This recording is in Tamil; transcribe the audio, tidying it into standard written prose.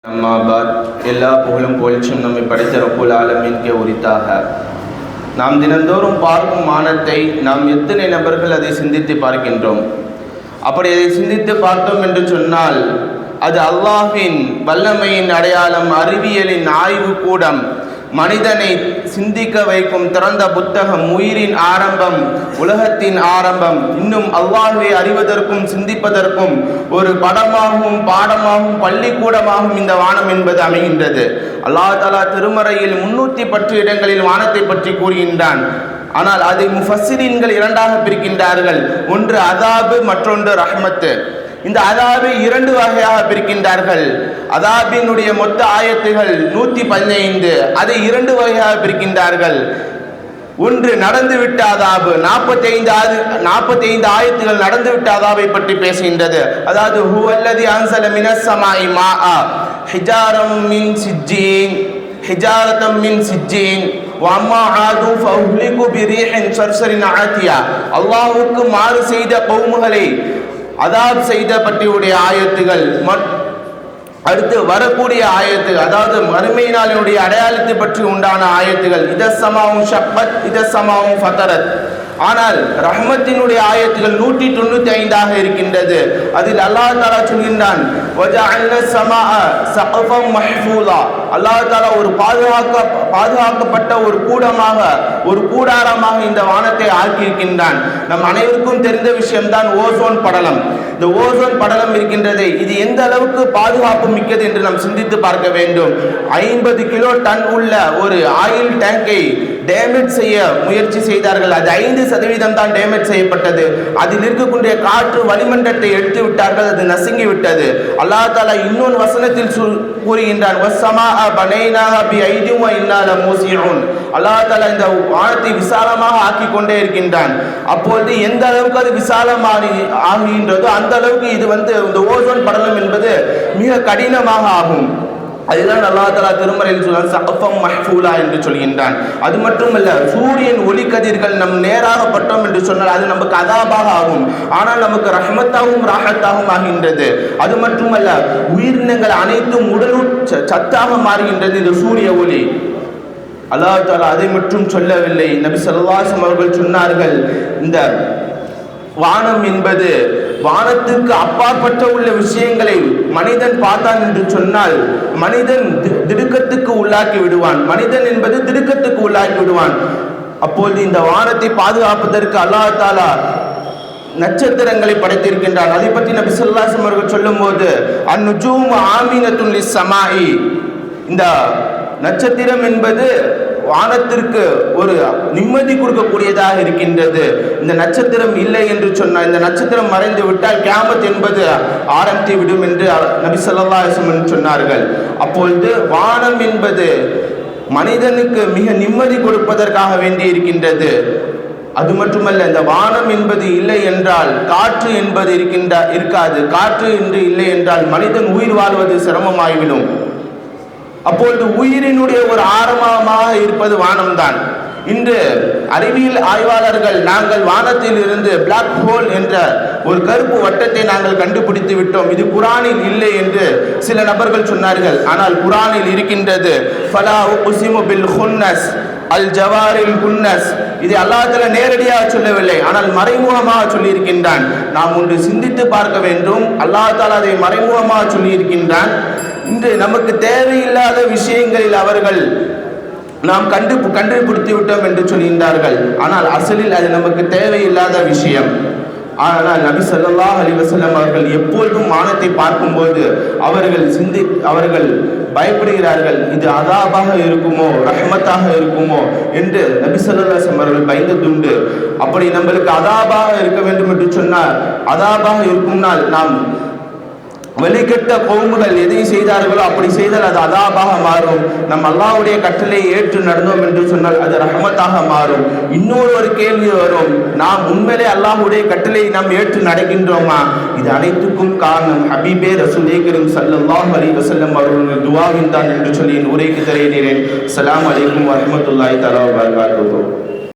அம்மாபாத் எல்லா புகழும் புகழ்ச்சியும் நம்மை படைத்த ரப்புல் ஆலமீனுக்கே உரித்தாக. நாம் தினந்தோறும் பார்க்கும் வானத்தை நாம் எத்தனை நபர்கள் அதை சிந்தித்து பார்க்கின்றோம்? அப்படி அதை சிந்தித்து பார்த்தோம் என்று சொன்னால் அது அல்லாஹ்வின் வல்லமையின் அடையாளம், அறிவியலின் ஆய்வு கூடம், மனிதனை சிந்திக்க வைக்கும் திறந்த புத்தகம், உயிரின் ஆரம்பம், உலகத்தின் ஆரம்பம், இன்னும் அல்லாஹ்வை அறிவதற்கும் சிந்திப்பதற்கும் ஒரு படமாகவும் பாடமாகவும் பள்ளிக்கூடமாகவும் இந்த வானம் என்பது அமைகின்றது. அல்லாஹ் தஆலா திருமறையில் 310 இடங்களில் வானத்தை பற்றி கூறுகின்றான். ஆனால் அதை முஃபஸ்ஸிரீன்கள் இரண்டாக பிரிக்கின்றார்கள். ஒன்று அதாபு, மற்றொன்று ரஹ்மத்து. இந்த அதாபை 2 வகையாக பிரிக்கின்றார்கள். அதாபினுடைய மொத்த ஆயத்துகள் 115, அதை 2 வகையாக பிரிக்கின்றார்கள். ஒன்று நடந்துவிட்ட அதாபு, 45 ஆயத்துகள் நடந்துவிட்ட அதாபை பற்றி பேசுகின்றது. அதாவது ஹுவல்லதி அன்ஸல மினஸ் ஸமாஇ மாஆ ஹிஜாரம் மின் சிஜ்ஜீன் ஹிஜாரத்தம் மின் சிஜ்ஜீன் வம்மா ஆது ஃபஹ்லிகு பிரீஹின் சர்சரின் ஆத்தியா. அல்லாஹ்வுக்கு மாறு செய்த கௌமுகளை அதாப் செய்த பற்றியுடைய ஆயத்துகள், அடுத்து வரக்கூடிய ஆயத்து, அதாவது மறுமை நாளினுடைய அடையாளத்தை பற்றி உண்டான ஆயத்துகள், இதஸ்ஸமாஉ ஷக்கத் இதஸ்ஸமாஉ ஃபதரத். ஆனால் ரஹ்மத்தினுடைய ஆயத்துகள் 195ஆக இருக்கின்றது. அதில் அல்லாஹ் தஆலா சொல்கின்றான், வஜஅல்னா ஸமாஅ ஸக்ஃபன் மஹ்ஃபூலா. அல்லாஹ் தஆலா ஒரு பாதுகாக்கப்பட்ட ஒரு கூடமாக, ஒரு கூடாரமாக இந்த வானத்தை ஆக்கியிருக்கின்றான். நம் அனைவருக்கும் தெரிந்த விஷயம்தான் ஓசோன் படலம். இந்த ஓசோன் படலம் இருக்கின்றது, இது எந்த அளவுக்கு பாதுகாப்பு மிக்கது என்று நாம் சிந்தித்து பார்க்க வேண்டும். 50 கிலோ டன் உள்ள ஒரு ஆயில் டேங்கை டேமேஜ் செய்ய முயற்சி செய்தார்கள். அது 5% தான் டேமேஜ் செய்யப்பட்டது. அதில் இருக்கக்கூடிய காற்று வளிமண்டலத்தை எடுத்து விட்டார்கள், அது நசுங்கி விட்டது. அல்லாஹ் தஆலா இன்னொரு வசனத்தில் கூறுகின்றான், வஸ்ஸமாஅ பனைனாஹா பிஐதின் வ இன்னா லமூசிஊன். அல்லாஹ் தஆலா இந்த வானத்தை விசாலமாக ஆக்கி கொண்டே இருக்கின்றான். அப்பொழுது எந்த அளவுக்கு அது விசாலமாக ஆகின்றதோ அந்த அளவுக்கு இது இந்த ஓசோன் படலம் என்பது மிக கடினமாக ஆகும். அதுதான் அல்லாஹ் தஆலா திருமறையில் சொல்றான், ஸக்ஃபன் மஹ்ஃபூலா என்று சொல்கின்றான். அது மட்டுமல்ல, சூரியன் ஒளி கதிர்கள் நம் நேராக பட்டோம் என்று சொன்னால் அது நமக்கு அதாபாக ஆகும். ஆனால் நமக்கு ரஹ்மத்தாகவும் ராஹத்தாகவும் ஆகின்றது. அது மட்டுமல்ல, உயிரினங்கள் அனைத்தும் உடல் சத்தாக மாறுகின்றது இந்த சூரிய ஒளி. அல்லாஹ் தஆலா அதை மட்டும் சொல்லவில்லை. நபி ஸல்லல்லாஹு அலைஹி வஸல்லம் அவர்கள் சொன்னார்கள், இந்த வானம் என்பது வானத்திற்கு அப்பாற்பட்ட உள்ள விஷயங்களை மனிதன் பார்த்தான் என்று சொன்னால் மனிதன் திடுக்கத்துக்கு உள்ளாக்கி விடுவான். மனிதன் என்பது திடுக்கத்துக்கு உள்ளாக்கி விடுவான். அப்பொழுது இந்த வானத்தை பாதுகாப்பதற்கு அல்லாஹ் தஆலா நட்சத்திரங்களை படைத்திருக்கின்றான். அதை பற்றி நபி ஸல்லல்லாஹு அலைஹி வஸல்லம் அவர்கள் சொல்லும் போது, அன்-நுஜூமு ஆமினத்துன் லிஸ்-ஸமாஇ, இந்த நட்சத்திரம் என்பது வானத்திற்கு ஒரு நிம்மதி கொடுக்கக்கூடியதாக இருக்கின்றது. இந்த நட்சத்திரம் இல்லை என்று சொன்னால், இந்த நட்சத்திரம் மறைந்து விட்டால் கியாமத் என்பது ஆரம்பித்து விடும் என்று நபி ஸல்லல்லாஹு அலைஹி வஸல்லம் சொன்னார்கள். அப்பொழுது வானம் என்பது மனிதனுக்கு மிக நிம்மதி கொடுப்பதற்காக வேண்டி இருக்கின்றது. அது மட்டுமல்ல, இந்த வானம் என்பது இல்லை என்றால் காற்று என்பது இருக்காது. காற்று என்று இல்லை என்றால் மனிதன் உயிர் வாழ்வது சிரமமாகிவிடும். அப்பொழுது உயிரினுடைய ஒரு ஆரம்பமாக இருப்பது வானம்தான். இன்று அறிவியல் ஆய்வாளர்கள், நாங்கள் வானத்தில் இருந்து பிளாக் ஹோல் என்ற ஒரு கருப்பு வட்டத்தை நாங்கள் கண்டுபிடித்து விட்டோம், இது குர்ஆனில் இல்லை என்று சில நபர்கள் சொன்னார்கள். ஆனால் குர்ஆனில் இருக்கின்றது. ஃபலா உக்ஸிமு பில் குன்னஸ் அல் ஜவாரில் குன்னஸ். இது அல்லாஹ் தஆலா நேரடியாக சொல்லவில்லை, ஆனால் மறைமுகமாக சொல்லியிருக்கின்றான். நாம் ஒன்று சிந்தித்து பார்க்க வேண்டும். அல்லாஹ் தஆலா அதை மறைமுகமாக சொல்லியிருக்கின்றான். இன்று நமக்கு தேவையில்லாத விஷயங்களில் அவர்கள் நாம் கண்டுபிடித்து விட்டோம் என்று சொல்கின்றார்கள். ஆனால் அசலில் அது நமக்கு தேவையில்லாத விஷயம். ஆனால் நபி ஸல்லல்லாஹு அலைஹி வஸல்லம் அவர்கள் எப்பொழுதும் வானத்தை பார்க்கும்போது அவர்கள் பயப்படுகிறார்கள், இது அதாபாக இருக்குமோ ரஹ்மத்தாக இருக்குமோ என்று நபி ஸல்லல்லாஹு அலைஹி வஸல்லம் அவர்கள் பயந்ததுண்டு. அப்படி நம்மளுக்கு அதாபாக இருக்க வேண்டும் என்று சொன்னால், அதாபாக இருக்கும்னால் நாம் வெளிக்கெட்ட கௌமுகள் எதை செய்தார்களோ அப்படி செய்தால் அது அதாபாக மாறும். நம் அல்லாஹ்வுடைய கட்டளையை ஏற்று நடந்தோம் என்று சொன்னால் அது ரஹ்மத்தாக மாறும். இன்னொரு ஒரு கேள்வி வரும், நாம் உண்மையிலே அல்லாஹ்வுடைய கட்டளையை நாம் ஏற்று நடக்கின்றோமா? இது அனைத்துக்கும் காரணம் ஹபீபே ரசூலே கரீம் ஸல்லல்லாஹு அலைஹி வஸல்லம் அவர்களுடைய துஆவின் தான் என்று சொல்லி உரைக்கு தருகிறேன். அஸ்ஸலாமு அலைக்கும் வரஹ்மத்துல்லாஹி தஆலா வ பரகாத்துஹு.